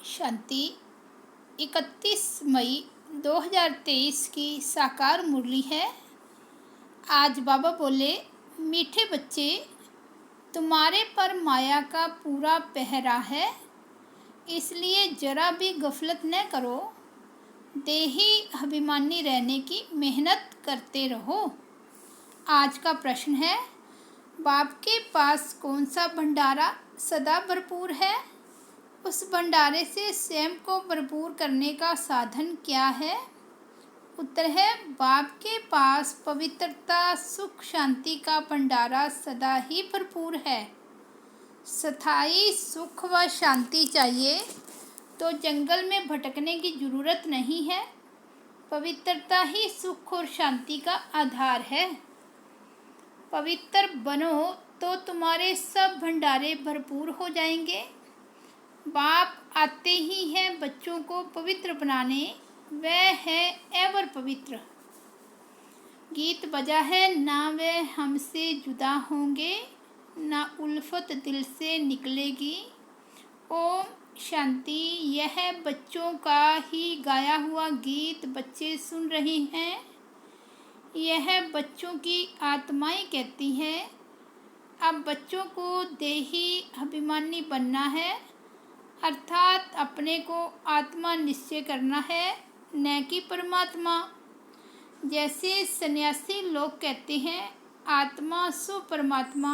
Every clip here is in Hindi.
शांति 31 मई 2023 की साकार मुरली है। आज बाबा बोले, मीठे बच्चे, तुम्हारे पर माया का पूरा पहरा है, इसलिए जरा भी गफलत न करो। देही अभिमानी रहने की मेहनत करते रहो। आज का प्रश्न है, बाप के पास कौन सा भंडारा सदा भरपूर है? उस भंडारे से स्वयं को भरपूर करने का साधन क्या है? उत्तर है, बाप के पास पवित्रता, सुख, शांति का भंडारा सदा ही भरपूर है। स्थायी सुख व शांति चाहिए तो जंगल में भटकने की जरूरत नहीं है। पवित्रता ही सुख और शांति का आधार है। पवित्र बनो तो तुम्हारे सब भंडारे भरपूर हो जाएंगे। बाप आते ही हैं बच्चों को पवित्र बनाने, वह है एवर पवित्र। गीत बजा है, ना वह हमसे जुदा होंगे, ना उल्फत दिल से निकलेगी। ओम शांति। यह बच्चों का ही गाया हुआ गीत बच्चे सुन रहे हैं। यह बच्चों की आत्माएं कहती हैं। अब बच्चों को देही अभिमानी बनना है, अर्थात अपने को आत्मा निश्चय करना है, न कि परमात्मा। जैसे सन्यासी लोग कहते हैं, आत्मा सो परमात्मा,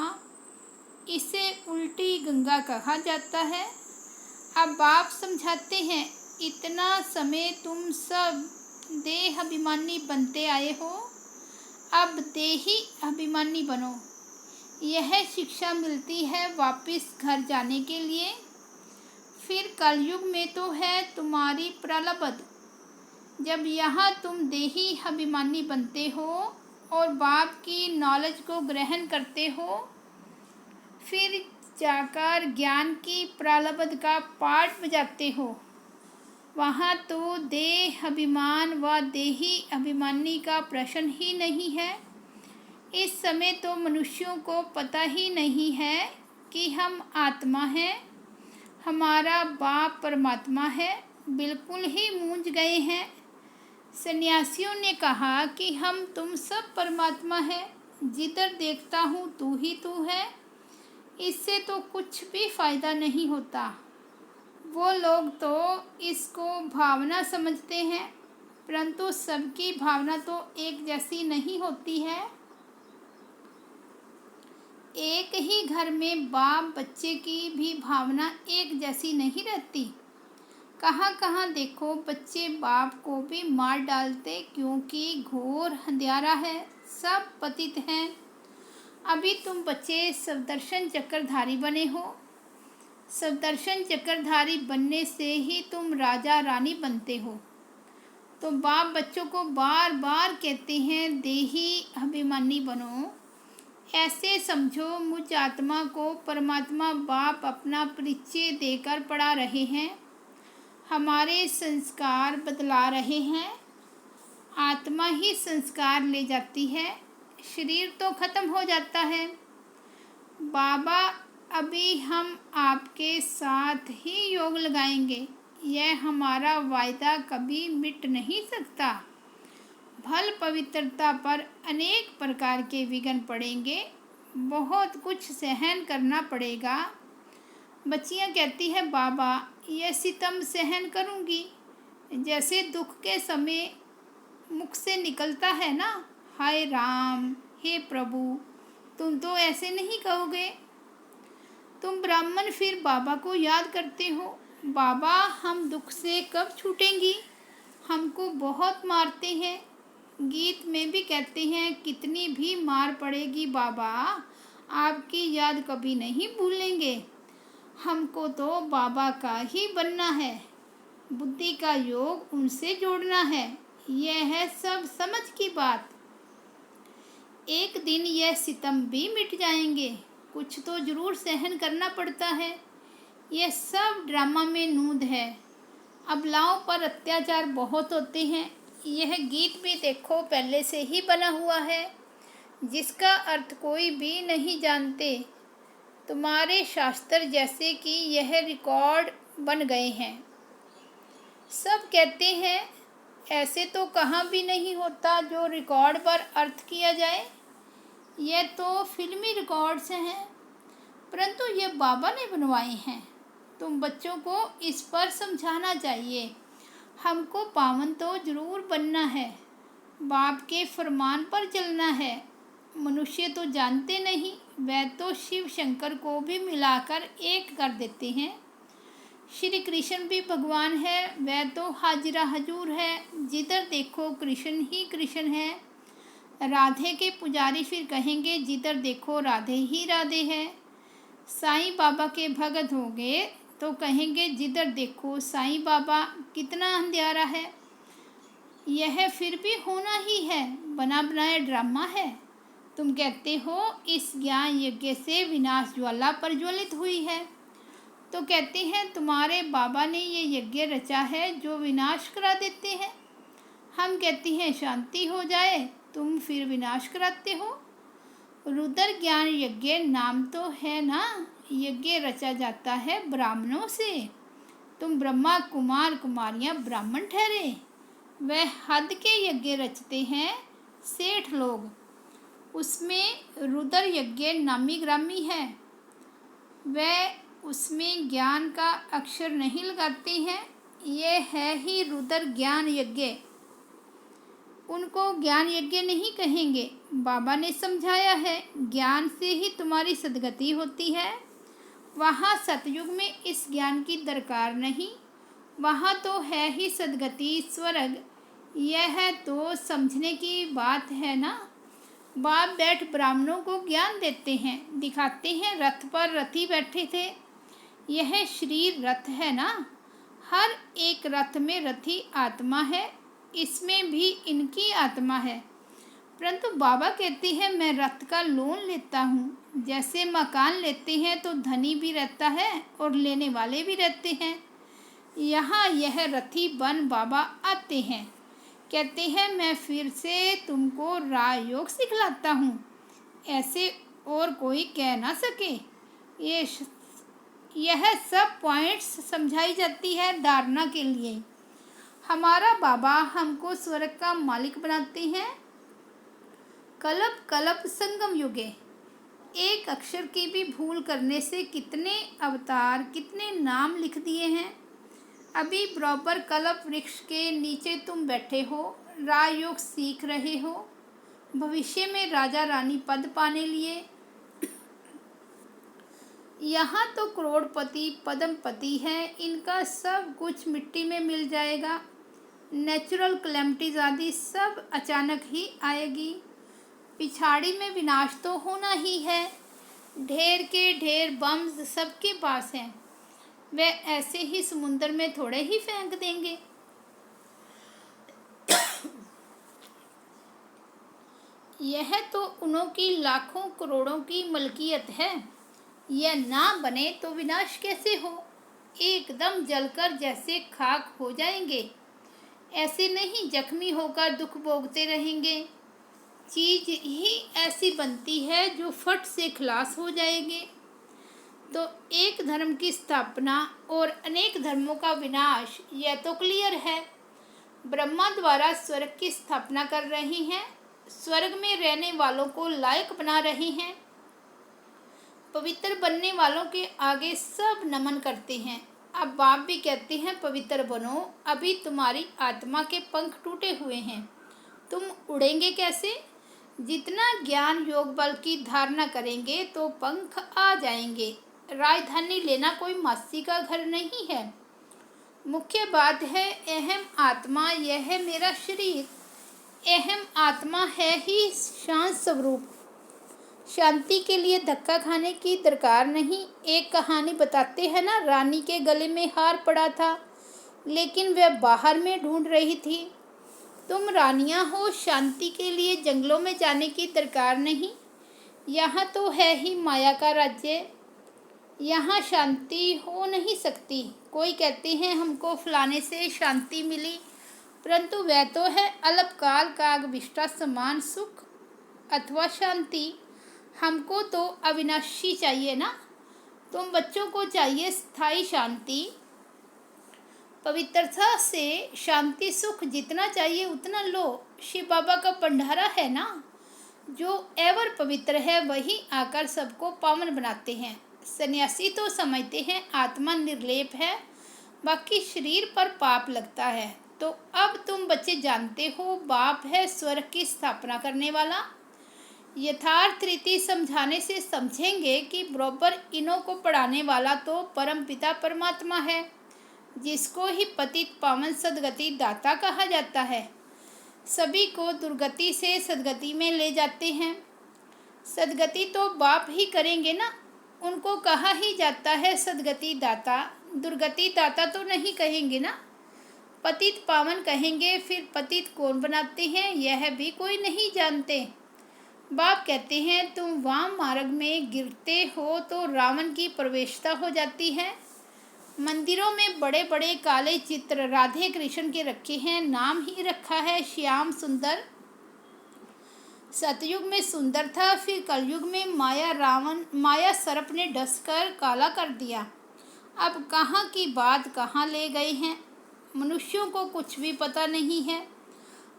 इसे उल्टी गंगा कहा जाता है। अब बाप समझाते हैं, इतना समय तुम सब देह अभिमानी बनते आए हो, अब देही अभिमानी बनो। यह शिक्षा मिलती है वापस घर जाने के लिए। फिर कलयुग में तो है तुम्हारी प्रारब्ध, जब यहाँ तुम देही अभिमानी बनते हो और बाप की नॉलेज को ग्रहण करते हो, फिर जाकर ज्ञान की प्रारब्ध का पाठ बजाते हो। वहाँ तो देह अभिमान व देही अभिमानी का प्रश्न ही नहीं है। इस समय तो मनुष्यों को पता ही नहीं है कि हम आत्मा हैं, हमारा बाप परमात्मा है, बिल्कुल ही मूंझ गए हैं। सन्यासियों ने कहा कि हम तुम सब परमात्मा हैं, जिधर देखता हूँ तू ही तू है। इससे तो कुछ भी फायदा नहीं होता। वो लोग तो इसको भावना समझते हैं, परंतु सबकी भावना तो एक जैसी नहीं होती है। एक ही घर में बाप बच्चे की भी भावना एक जैसी नहीं रहती। कहाँ कहाँ देखो बच्चे बाप को भी मार डालते, क्योंकि घोर अंधियारा है, सब पतित हैं। अभी तुम बच्चे सवदर्शन चक्रधारी बने हो। सवदर्शन चक्रधारी बनने से ही तुम राजा रानी बनते हो। तो बाप बच्चों को बार बार कहते हैं, देही अभिमानी बनो। ऐसे समझो, मुझ आत्मा को परमात्मा बाप अपना परिचय देकर पढ़ा रहे हैं, हमारे संस्कार बदला रहे हैं। आत्मा ही संस्कार ले जाती है, शरीर तो खत्म हो जाता है। बाबा, अभी हम आपके साथ ही योग लगाएंगे, यह हमारा वायदा कभी मिट नहीं सकता। भल पवित्रता पर अनेक प्रकार के विघ्न पड़ेंगे, बहुत कुछ सहन करना पड़ेगा। बच्चियां कहती है, बाबा यह सितम सहन करूंगी। जैसे दुख के समय मुख से निकलता है ना, हाय राम, हे प्रभु, तुम तो ऐसे नहीं कहोगे। तुम ब्राह्मण फिर बाबा को याद करते हो, बाबा हम दुख से कब छूटेंगी, हमको बहुत मारते हैं। गीत में भी कहते हैं, कितनी भी मार पड़ेगी बाबा, आपकी याद कभी नहीं भूलेंगे। हमको तो बाबा का ही बनना है, बुद्धि का योग उनसे जोड़ना है। यह है सब समझ की बात। एक दिन यह सितम भी मिट जाएंगे, कुछ तो जरूर सहन करना पड़ता है। यह सब ड्रामा में नूंद है। अबलाओं पर अत्याचार बहुत होते हैं। यह गीत भी देखो पहले से ही बना हुआ है, जिसका अर्थ कोई भी नहीं जानते। तुम्हारे शास्त्र जैसे कि यह रिकॉर्ड बन गए हैं। सब कहते हैं ऐसे तो कहाँ भी नहीं होता जो रिकॉर्ड पर अर्थ किया जाए। यह तो फिल्मी रिकॉर्ड्स हैं, परंतु ये बाबा ने बनवाए हैं। तुम बच्चों को इस पर समझाना चाहिए। हमको पावन तो जरूर बनना है, बाप के फरमान पर चलना है। मनुष्य तो जानते नहीं, वह तो शिव शंकर को भी मिलाकर एक कर देते हैं। श्री कृष्ण भी भगवान है, वह तो हाजिरा हजूर है। जिधर देखो कृष्ण ही कृष्ण है। राधे के पुजारी फिर कहेंगे जिधर देखो राधे ही राधे है। साईं बाबा के भगत होंगे तो कहेंगे जिधर देखो साईं बाबा। कितना अंधियारा है। यह फिर भी होना ही है, बना बनाया ड्रामा है। तुम कहते हो इस ज्ञान यज्ञ से विनाश ज्वाला प्रज्वलित हुई है, तो कहते हैं तुम्हारे बाबा ने ये यज्ञ रचा है जो विनाश करा देते हैं। हम कहते हैं शांति हो जाए, तुम फिर विनाश कराते हो। रुद्र ज्ञान यज्ञ नाम तो है ना, यज्ञ रचा जाता है ब्राह्मणों से। तुम ब्रह्मा कुमार कुमारियाँ ब्राह्मण ठहरे, वह हद के यज्ञ रचते हैं सेठ लोग। उसमें रुद्र यज्ञ नामी ग्रामी है, वह उसमें ज्ञान का अक्षर नहीं लगाते हैं। ये है ही रुद्र ज्ञान यज्ञ, उनको ज्ञान यज्ञ नहीं कहेंगे। बाबा ने समझाया है ज्ञान से ही तुम्हारी सद्गति होती है। वहाँ सतयुग में इस ज्ञान की दरकार नहीं, वहाँ तो है ही सद्गति स्वर्ग। यह तो समझने की बात है ना। बाप बैठ ब्राह्मणों को ज्ञान देते हैं, दिखाते हैं रथ पर रथी बैठे थे। यह शरीर रथ है ना, हर एक रथ में रथी आत्मा है, इसमें भी इनकी आत्मा है। परंतु बाबा कहते हैं मैं रथ का लोन लेता हूँ। जैसे मकान लेते हैं तो धनी भी रहता है और लेने वाले भी रहते हैं। यहाँ यह रथी बन बाबा आते हैं, कहते हैं मैं फिर से तुमको राजयोग सिखलाता हूँ, ऐसे और कोई कह ना सके। यह सब पॉइंट्स समझाई जाती है धारणा के लिए। हमारा बाबा हमको स्वर्ग का मालिक बनाते हैं। कल्प कल्प संगम युगे, एक अक्षर की भी भूल करने से कितने अवतार कितने नाम लिख दिए हैं। अभी बराबर कल्प वृक्ष के नीचे तुम बैठे हो, राजयोग सीख रहे हो, भविष्य में राजा रानी पद पाने लिए। यहाँ तो करोड़पति पद्मपति हैं, इनका सब कुछ मिट्टी में मिल जाएगा। नेचुरल कैलेमिटीज आदि सब अचानक ही आएगी। पिछाड़ी में विनाश तो होना ही है। ढेर के ढेर बम्स सबके पास हैं, वे ऐसे ही समुंदर में थोड़े ही फेंक देंगे। यह तो उन्हों की लाखों करोड़ों की मलकियत है। यह ना बने तो विनाश कैसे हो। एकदम जलकर जैसे खाक हो जाएंगे, ऐसे नहीं जख्मी होकर दुख भोगते रहेंगे। चीज ही ऐसी बनती है जो फट से खलास हो जाएगी। तो एक धर्म की स्थापना और अनेक धर्मों का विनाश, यह तो क्लियर है। ब्रह्मा द्वारा स्वर्ग की स्थापना कर रही हैं, स्वर्ग में रहने वालों को लायक बना रही हैं। पवित्र बनने वालों के आगे सब नमन करते हैं। अब बाप भी कहते हैं पवित्र बनो, अभी तुम्हारी आत्मा के पंख टूटे हुए हैं, तुम उड़ेंगे कैसे। जितना ज्ञान योग बल की धारणा करेंगे तो पंख आ जाएंगे। राजधानी लेना कोई मासी का घर नहीं है। मुख्य बात है अहम आत्मा, यह है मेरा शरीर। अहम आत्मा है ही शांत स्वरूप। शांति के लिए धक्का खाने की दरकार नहीं। एक कहानी बताते हैं ना, रानी के गले में हार पड़ा था, लेकिन वह बाहर में ढूंढ रही थी। तुम रानियां हो, शांति के लिए जंगलों में जाने की दरकार नहीं। यहाँ तो है ही माया का राज्य, यहाँ शांति हो नहीं सकती। कोई कहते हैं हमको फलाने से शांति मिली, परंतु वह तो है अल्पकाल का विष्टा समान सुख अथवा शांति। हमको तो अविनाशी चाहिए ना। तुम बच्चों को चाहिए स्थायी शांति। पवित्रता से शांति सुख जितना चाहिए उतना लो। शिव बाबा का भंडारा है ना, जो एवर पवित्र है वही आकर सबको पावन बनाते हैं। सन्यासी तो समझते हैं आत्मा निर्लेप है, बाकी शरीर पर पाप लगता है। तो अब तुम बच्चे जानते हो बाप है स्वर्ग की स्थापना करने वाला। यथार्थ रीति समझाने से समझेंगे कि बराबर इन्हों को पढ़ाने वाला तो परम पिता परमात्मा है, जिसको ही पतित पावन सदगति दाता कहा जाता है। सभी को दुर्गति से सदगति में ले जाते हैं। सदगति तो बाप ही करेंगे ना, उनको कहा ही जाता है सदगति दाता, दुर्गति दाता तो नहीं कहेंगे ना। पतित पावन कहेंगे, फिर पतित कौन बनाते हैं यह भी कोई नहीं जानते। बाप कहते हैं तुम वाम मार्ग में गिरते हो तो रावण की प्रवेशता हो जाती है। मंदिरों में बड़े बड़े काले चित्र राधे कृष्ण के रखे हैं, नाम ही रखा है श्याम सुंदर। सतयुग में सुंदर था, फिर कलयुग में माया सर्प ने डसकर काला कर दिया। अब कहाँ की बात कहाँ ले गए हैं, मनुष्यों को कुछ भी पता नहीं है।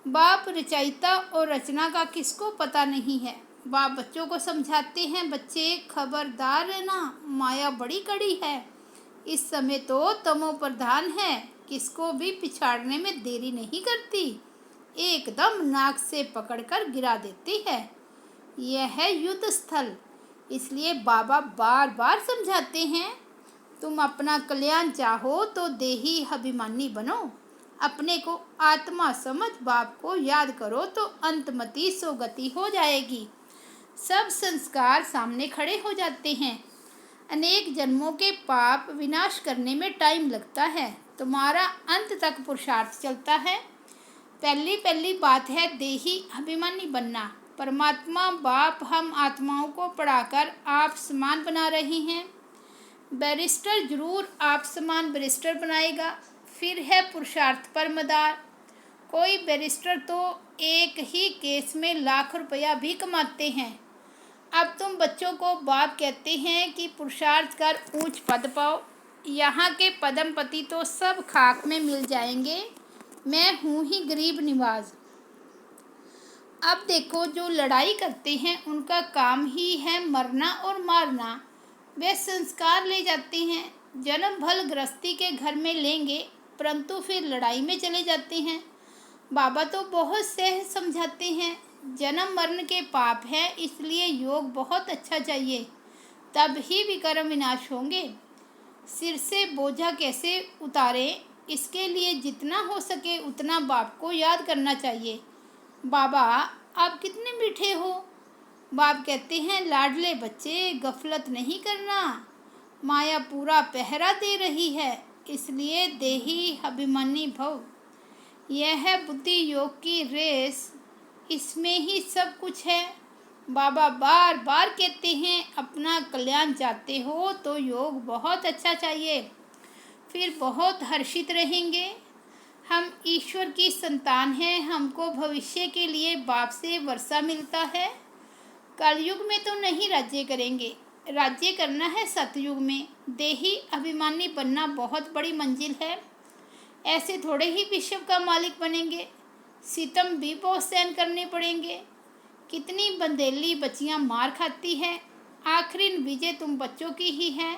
बाप रचयिता और रचना का किसको पता नहीं है। बाप बच्चों को समझाते हैं, बच्चे खबरदार रहना, माया बड़ी कड़ी है, इस समय तो तमो प्रधान है, किसको भी पिछाड़ने में देरी नहीं करती, एकदम नाक से पकड़कर गिरा देती है। यह है युद्ध स्थल। इसलिए बाबा बार बार समझाते हैं, तुम अपना कल्याण चाहो तो देही अभिमानी बनो, अपने को आत्मा समझ बाप को याद करो तो अंतमति सोगति हो जाएगी। सब संस्कार सामने खड़े हो जाते हैं। अनेक जन्मों के पाप विनाश करने में टाइम लगता है, तुम्हारा अंत तक पुरुषार्थ चलता है। पहली बात है देही अभिमानी बनना। परमात्मा बाप हम आत्माओं को पढ़ाकर आप समान बना रहे हैं। बैरिस्टर जरूर आप समान बैरिस्टर बनाएगा। फिर है पुरुषार्थ पर मदार। कोई बैरिस्टर तो एक ही केस में लाख रुपया भी कमाते हैं। अब तुम बच्चों को बाप कहते हैं कि पुरुषार्थ कर ऊंच पद पाओ। यहाँ के पदमपति तो सब खाक में मिल जाएंगे, मैं हूँ ही गरीब निवाज। अब देखो जो लड़ाई करते हैं उनका काम ही है मरना और मारना। वे संस्कार ले जाते हैं, जन्म भल गृहस्थी के घर में लेंगे, परंतु फिर लड़ाई में चले जाते हैं। बाबा तो बहुत सहज समझाते हैं, जन्म मरण के पाप है, इसलिए योग बहुत अच्छा चाहिए, तब ही विकर्म विनाश होंगे। सिर से बोझा कैसे उतारें, इसके लिए जितना हो सके उतना बाप को याद करना चाहिए। बाबा आप कितने मीठे हो। बाप कहते हैं लाडले बच्चे गफलत नहीं करना, माया पूरा पहरा दे रही है, इसलिए देही अभिमानी भव। यह है बुद्धि योग की रेस, इसमें ही सब कुछ है। बाबा बार बार कहते हैं अपना कल्याण चाहते हो तो योग बहुत अच्छा चाहिए, फिर बहुत हर्षित रहेंगे। हम ईश्वर की संतान हैं, हमको भविष्य के लिए बाप से वर्षा मिलता है। कलयुग में तो नहीं राज्य करेंगे, राज्य करना है सतयुग में। देही अभिमानी बनना बहुत बड़ी मंजिल है, ऐसे थोड़े ही विश्व का मालिक बनेंगे, सितम भी बहुत सहन करने पड़ेंगे। कितनी बंदेली बच्चियां मार खाती हैं, आखिरी विजय तुम बच्चों की ही है।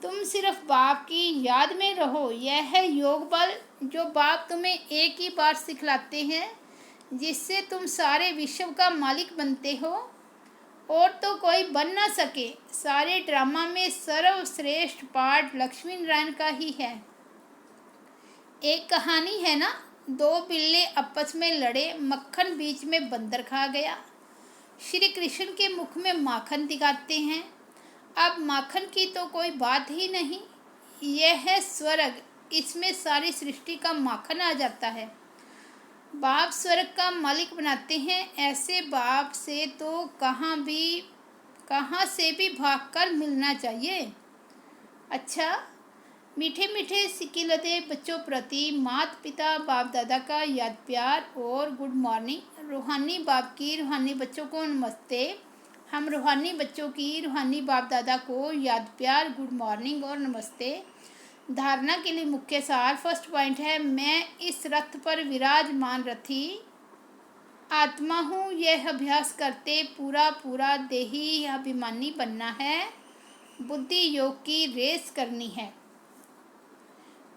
तुम सिर्फ बाप की याद में रहो, यह है योग बल जो बाप तुम्हें एक ही बार सिखलाते हैं, जिससे तुम सारे विश्व का मालिक बनते हो और तो कोई बन ना सके। सारे ड्रामा में सर्वश्रेष्ठ पार्ट लक्ष्मी नारायण का ही है। एक कहानी है ना, दो बिल्ले आपस में लड़े, मक्खन बीच में बंदर खा गया। श्री कृष्ण के मुख में माखन दिखाते हैं। अब माखन की तो कोई बात ही नहीं, यह है स्वर्ग, इसमें सारी सृष्टि का माखन आ जाता है। बाप स्वर्ग का मालिक बनाते हैं, ऐसे बाप से तो कहाँ से भी भागकर मिलना चाहिए। अच्छा, मीठे मीठे सिकिलते बच्चों प्रति माता पिता बाप दादा का याद प्यार और गुड मॉर्निंग। रूहानी बाप की रूहानी बच्चों को नमस्ते। हम रूहानी बच्चों की रूहानी बाप दादा को याद प्यार, गुड मॉर्निंग और नमस्ते। धारणा के लिए मुख्य सार। फर्स्ट पॉइंट है, मैं इस रथ पर विराजमान रथी आत्मा हूँ। यह अभ्यास करते पूरा पूरा देही अभिमानी बनना है, बुद्धि योग की रेस करनी है।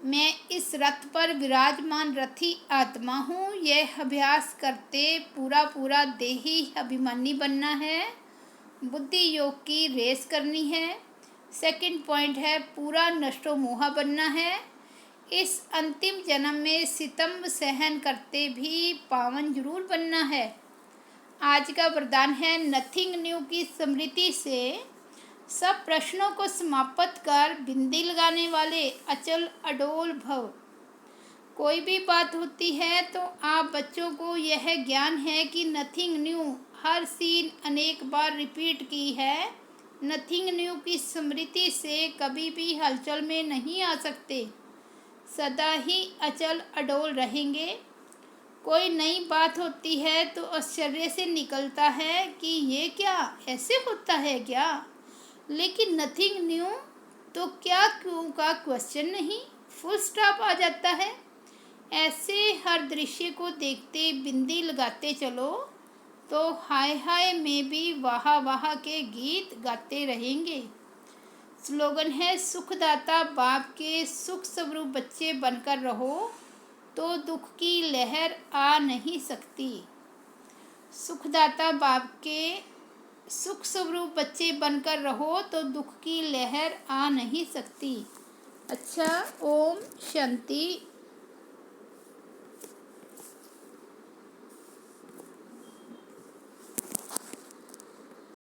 मैं इस रथ पर विराजमान रथी आत्मा हूँ। यह अभ्यास करते पूरा पूरा देही अभिमानी बनना है, बुद्धि योग की रेस करनी है। सेकंड पॉइंट है, पूरा नष्टो मोहा बनना है। इस अंतिम जन्म में सितम सहन करते भी पावन जरूर बनना है। आज का वरदान है, नथिंग न्यू की स्मृति से सब प्रश्नों को समाप्त कर बिंदी लगाने वाले अचल अडोल भव। कोई भी बात होती है तो आप बच्चों को यह ज्ञान है कि नथिंग न्यू, हर सीन अनेक बार रिपीट की है। नथिंग न्यू की स्मृति से कभी भी हलचल में नहीं आ सकते, सदा ही अचल अडोल रहेंगे। कोई नई बात होती है तो आश्चर्य से निकलता है कि ये क्या, ऐसे होता है क्या, लेकिन नथिंग न्यू तो क्या क्यों का क्वेश्चन नहीं, फुल स्टॉप आ जाता है। ऐसे हर दृश्य को देखते बिंदी लगाते चलो तो हाय हाय में भी वाह वाह के गीत गाते रहेंगे। स्लोगन है, सुखदाता बाप के सुख स्वरूप बच्चे बनकर रहो तो दुख की लहर आ नहीं सकती। सुखदाता बाप के सुख स्वरूप बच्चे बनकर रहो तो दुख की लहर आ नहीं सकती। अच्छा, ओम शांति।